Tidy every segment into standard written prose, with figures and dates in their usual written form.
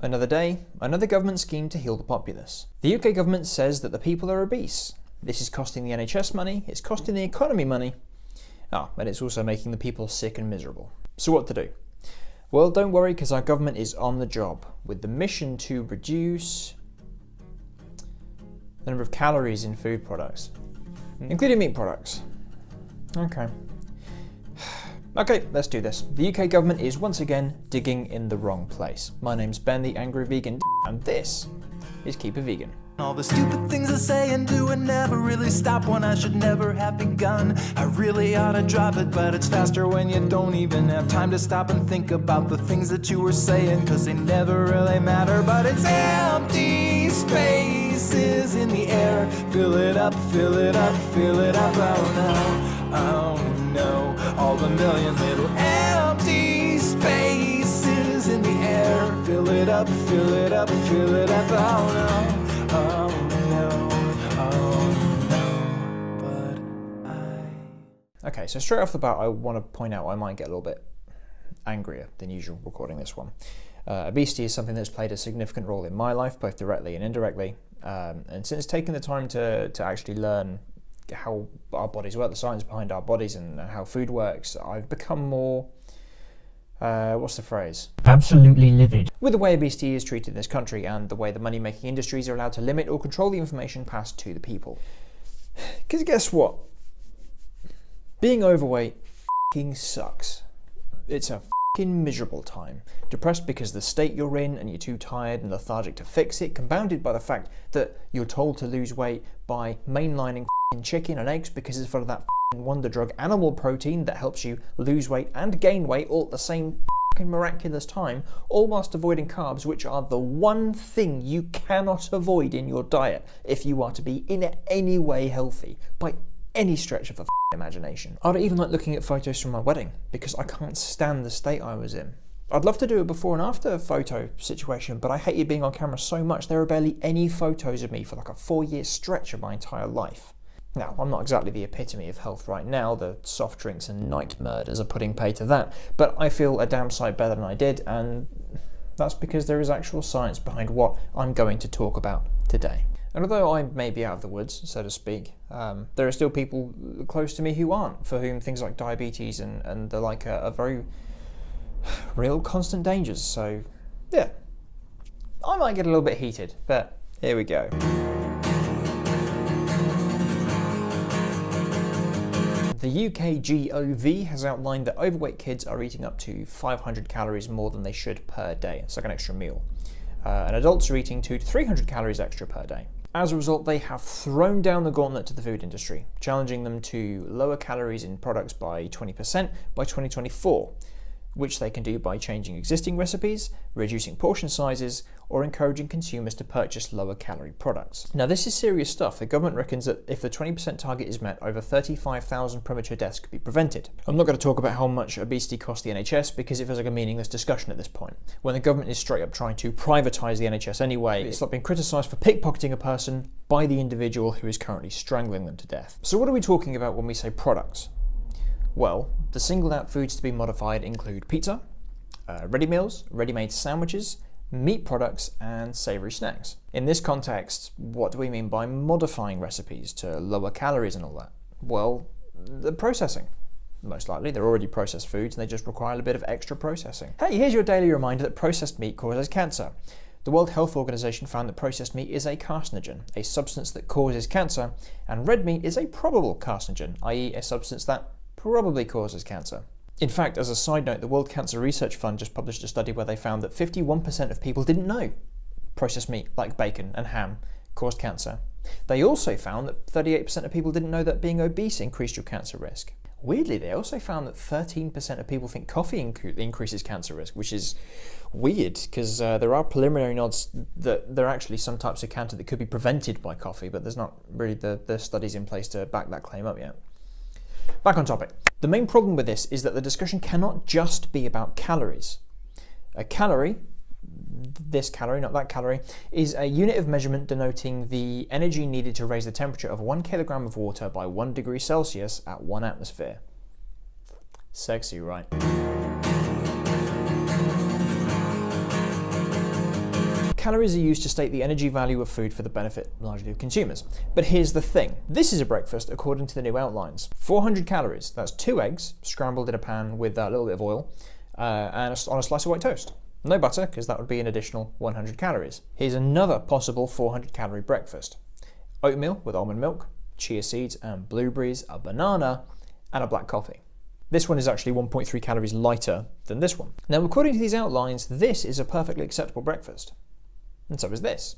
Another day, another government scheme to heal the populace. The UK government says that the people are obese. This is costing the NHS money, it's costing the economy money, and it's also making the people sick and miserable. So what to do? Well, don't worry, because our government is on the job with the mission to reduce the number of calories in food products, including meat products. Okay, let's do this. The UK government is once again digging in the wrong place. My name's Ben, the Angry Vegan, and this is Keep It Vegan. All the stupid things I say and do and never really stop when I should never have begun. I really ought to drop it, but it's faster when you don't even have time to stop and think about the things that you were saying, cause they never really matter. But it's empty spaces in the air. Fill it up, fill it up, fill it up. Oh no, all the million little empty spaces in the air. Fill it up, fill it up, fill it up. Oh no. Okay, so straight off the bat, I want to point out I might get a little bit angrier than usual recording this one. Obesity is something that's played a significant role in my life, both directly and indirectly. And since taking the time to actually learn how our bodies work, the science behind our bodies and how food works, I've become more, what's the phrase? Absolutely livid. With the way obesity is treated in this country and the way the money-making industries are allowed to limit or control the information passed to the people. Because guess what? Being overweight f***ing sucks. It's a f***ing miserable time. Depressed because the state you're in and you're too tired and lethargic to fix it, compounded by the fact that you're told to lose weight by mainlining f***ing chicken and eggs because it's full of that f***ing wonder drug animal protein that helps you lose weight and gain weight all at the same f***ing miraculous time, all whilst avoiding carbs, which are the one thing you cannot avoid in your diet if you are to be in any way healthy by any stretch of the imagination. I don't even like looking at photos from my wedding because I can't stand the state I was in. I'd love to do a before and after photo situation, but I hated being on camera so much there are barely any photos of me for like a 4-year stretch of my entire life. Now, I'm not exactly the epitome of health right now, the soft drinks and night murders are putting pay to that, but I feel a damn sight better than I did, and that's because there is actual science behind what I'm going to talk about today. And although I may be out of the woods, so to speak, there are still people close to me who aren't, for whom things like diabetes and the like are very real constant dangers. So, yeah, I might get a little bit heated, but here we go. The UK Govt has outlined that overweight kids are eating up to 500 calories more than they should per day. It's like an extra meal. And adults are eating 200 to 300 calories extra per day. As a result, they have thrown down the gauntlet to the food industry, challenging them to lower calories in products by 20% by 2024, which they can do by changing existing recipes, reducing portion sizes, or encouraging consumers to purchase lower calorie products. Now, this is serious stuff. The government reckons that if the 20% target is met, over 35,000 premature deaths could be prevented. I'm not going to talk about how much obesity costs the NHS because it feels like a meaningless discussion at this point, when the government is straight up trying to privatise the NHS anyway. It's not being criticised for pickpocketing a person by the individual who is currently strangling them to death. So what are we talking about when we say products? Well, the singled out foods to be modified include pizza, ready meals, ready-made sandwiches, meat products, and savoury snacks. In this context, what do we mean by modifying recipes to lower calories and all that? Well, the processing. Most likely, they're already processed foods and they just require a bit of extra processing. Hey, here's your daily reminder that processed meat causes cancer. The World Health Organization found that processed meat is a carcinogen, a substance that causes cancer, and red meat is a probable carcinogen, i.e. a substance that probably causes cancer. In fact, as a side note, the World Cancer Research Fund just published a study where they found that 51% of people didn't know processed meat, like bacon and ham, caused cancer. They also found that 38% of people didn't know that being obese increased your cancer risk. Weirdly, they also found that 13% of people think coffee increases cancer risk, which is weird because there are preliminary nods that there are actually some types of cancer that could be prevented by coffee, but there's not really the studies in place to back that claim up yet. Back on topic. The main problem with this is that the discussion cannot just be about calories. A calorie, this calorie, not that calorie, is a unit of measurement denoting the energy needed to raise the temperature of 1 kilogram of water by 1 degree Celsius at 1 atmosphere. Sexy, right? calories are used to state the energy value of food for the benefit largely of consumers. But here's the thing. This is a breakfast according to the new outlines. 400 calories. That's 2 eggs scrambled in a pan with a little bit of oil and on a slice of white toast. No butter, because that would be an additional 100 calories. Here's another possible 400 calorie breakfast. Oatmeal with almond milk, chia seeds and blueberries, a banana, and a black coffee. This one is actually 1.3 calories lighter than this one. Now, according to these outlines, this is a perfectly acceptable breakfast. And so is this.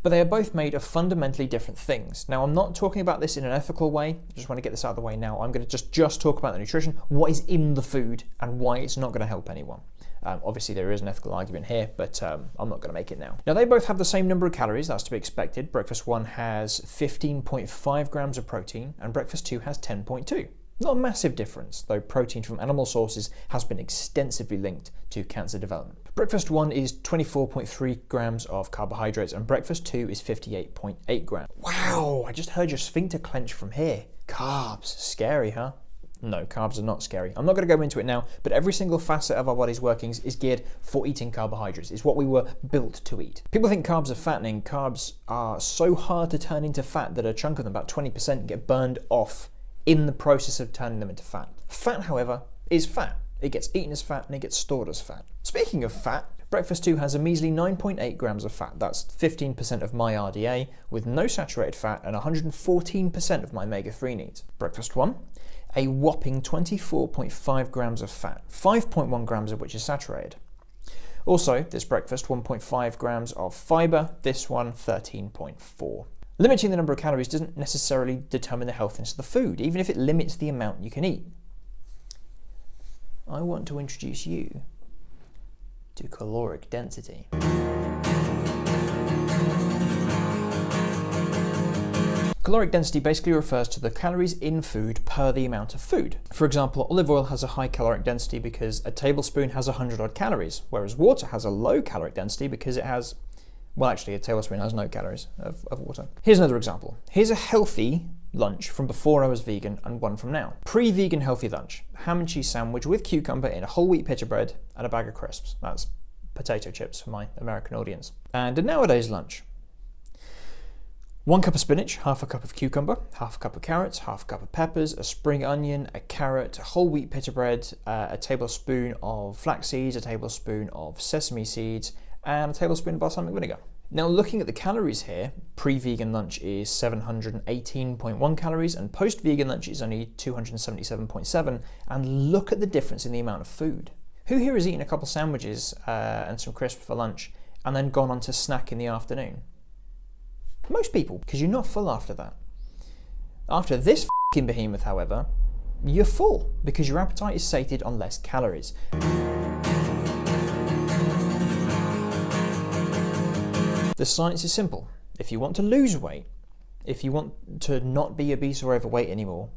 But they are both made of fundamentally different things. Now, I'm not talking about this in an ethical way. I just want to get this out of the way now. I'm going to just talk about the nutrition, what is in the food, and why it's not going to help anyone. Obviously, there is an ethical argument here, but I'm not going to make it now. Now, they both have the same number of calories. That's to be expected. Breakfast 1 has 15.5 grams of protein, and breakfast 2 has 10.2. Not a massive difference, though protein from animal sources has been extensively linked to cancer development. Breakfast 1 is 24.3 grams of carbohydrates, and breakfast 2 is 58.8 grams. Wow, I just heard your sphincter clench from here. Carbs, scary, huh? No, carbs are not scary. I'm not going to go into it now, but every single facet of our body's workings is geared for eating carbohydrates. It's what we were built to eat. People think carbs are fattening. Carbs are so hard to turn into fat that a chunk of them, about 20%, get burned off in the process of turning them into fat. Fat, however, is fat. It gets eaten as fat and it gets stored as fat. Speaking of fat, breakfast 2 has a measly 9.8 grams of fat. That's 15% of my RDA, with no saturated fat and 114% of my omega-3 needs. Breakfast 1, a whopping 24.5 grams of fat, 5.1 grams of which is saturated. Also, this breakfast, 1.5 grams of fiber, this one 13.4. Limiting the number of calories doesn't necessarily determine the healthiness of the food, even if it limits the amount you can eat. I want to introduce you to caloric density. Caloric density basically refers to the calories in food per the amount of food. For example, olive oil has a high caloric density because a tablespoon has 100 odd calories, whereas water has a low caloric density because it has, well, actually, a tablespoon has no calories of water. Here's another example. Here's a healthy lunch from before I was vegan and one from now. Pre-vegan healthy lunch. Ham and cheese sandwich with cucumber in a whole wheat pita bread and a bag of crisps. That's potato chips for my American audience. And a nowadays lunch. 1 cup of spinach, half a cup of cucumber, half a cup of carrots, half a cup of peppers, a spring onion, a carrot, a whole wheat pita bread, a tablespoon of flax seeds, a tablespoon of sesame seeds, and a tablespoon of balsamic vinegar. Now, looking at the calories here, pre-vegan lunch is 718.1 calories and post-vegan lunch is only 277.7, and look at the difference in the amount of food. Who here has eaten a couple sandwiches and some crisps for lunch and then gone on to snack in the afternoon? Most people, because you're not full after that. After this f***ing behemoth, however, you're full because your appetite is sated on less calories. The science is simple. If you want to lose weight, if you want to not be obese or overweight anymore,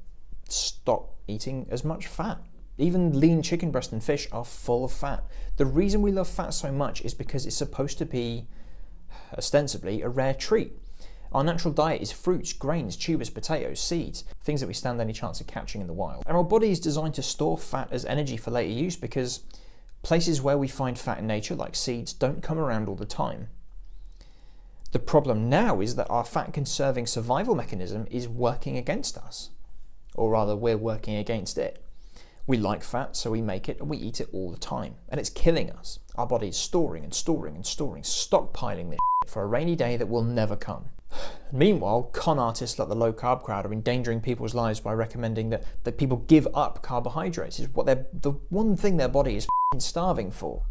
stop eating as much fat. Even lean chicken breast and fish are full of fat. The reason we love fat so much is because it's supposed to be, ostensibly, a rare treat. Our natural diet is fruits, grains, tubers, potatoes, seeds, things that we stand any chance of catching in the wild. And our body is designed to store fat as energy for later use because places where we find fat in nature, like seeds, don't come around all the time. The problem now is that our fat-conserving survival mechanism is working against us. Or rather, we're working against it. We like fat, so we make it and we eat it all the time. And it's killing us. Our body is storing and storing and storing, stockpiling this shit for a rainy day that will never come. Meanwhile, con artists like the low-carb crowd are endangering people's lives by recommending that people give up carbohydrates. It's what the one thing their body is starving for.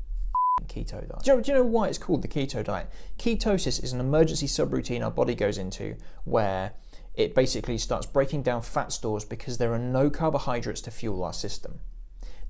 Keto diet. Do you know why it's called the keto diet? Ketosis is an emergency subroutine our body goes into where it basically starts breaking down fat stores because there are no carbohydrates to fuel our system.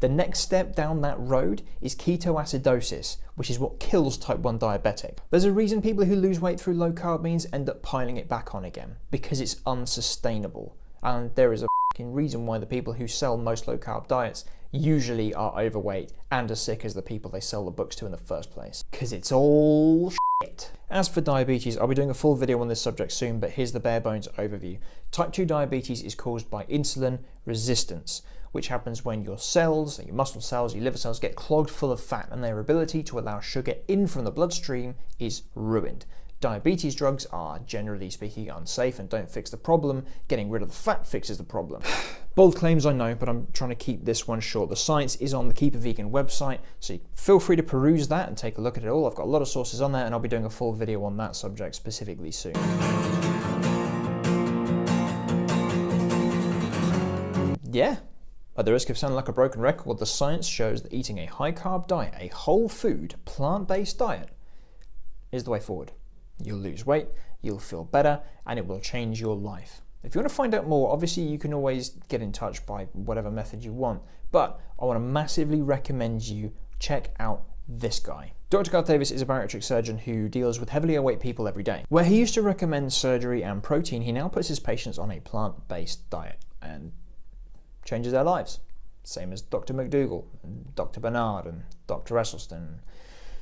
The next step down that road is ketoacidosis, which is what kills type 1 diabetic. There's a reason people who lose weight through low carb means end up piling it back on again, because it's unsustainable. And there is a reason why the people who sell most low carb diets usually are overweight and as sick as the people they sell the books to in the first place. Because it's all shit. As for diabetes, I'll be doing a full video on this subject soon, but here's the bare bones overview. Type 2 diabetes is caused by insulin resistance. which happens when your cells, your muscle cells, your liver cells get clogged full of fat, and their ability to allow sugar in from the bloodstream is ruined. Diabetes drugs are, generally speaking, unsafe and don't fix the problem. Getting rid of the fat fixes the problem. Bold claims, I know, but I'm trying to keep this one short. The science is on the Keep It Vegan website, so feel free to peruse that and take a look at it all. I've got a lot of sources on there, and I'll be doing a full video on that subject specifically soon. Yeah, at the risk of sounding like a broken record, the science shows that eating a high-carb diet, a whole food, plant-based diet, is the way forward. You'll lose weight, you'll feel better, and it will change your life. If you want to find out more, obviously you can always get in touch by whatever method you want, but I want to massively recommend you check out this guy. Dr. Garth Davis is a bariatric surgeon who deals with heavily overweight people every day. Where he used to recommend surgery and protein, he now puts his patients on a plant-based diet and changes their lives. Same as Dr. McDougall, and Dr. Bernard, and Dr. Esselstyn,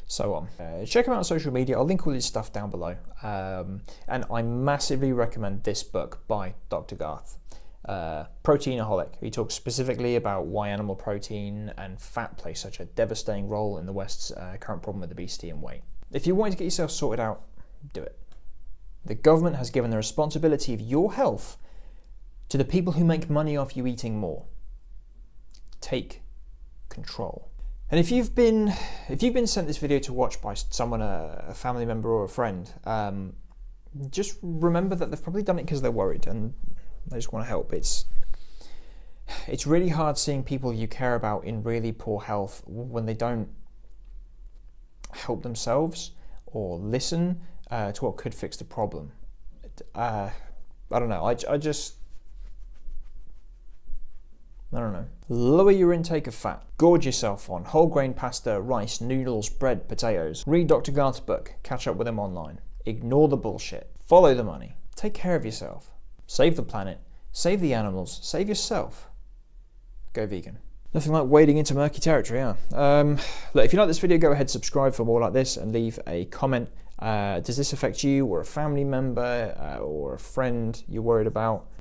so on. Check him out on social media. I'll link all his stuff down below. And I massively recommend this book by Dr. Garth, Proteinaholic. He talks specifically about why animal protein and fat play such a devastating role in the West's current problem with obesity and weight. If you want to get yourself sorted out, do it. The government has given the responsibility of your health to the people who make money off you eating more. Take control. And if you've been sent this video to watch by someone, a family member or a friend, just remember that they've probably done it because they're worried and they just want to help. It's really hard seeing people you care about in really poor health when they don't help themselves or listen to what could fix the problem. I don't know. I don't know. Lower your intake of fat. Gorge yourself on whole grain pasta, rice, noodles, bread, potatoes. Read Dr. Garth's book. Catch up with him online. Ignore the bullshit. Follow the money. Take care of yourself. Save the planet. Save the animals. Save yourself. Go vegan. Nothing like wading into murky territory, huh? Look, if you like this video, go ahead, subscribe for more like this, and leave a comment. Does this affect you or a family member or a friend you're worried about?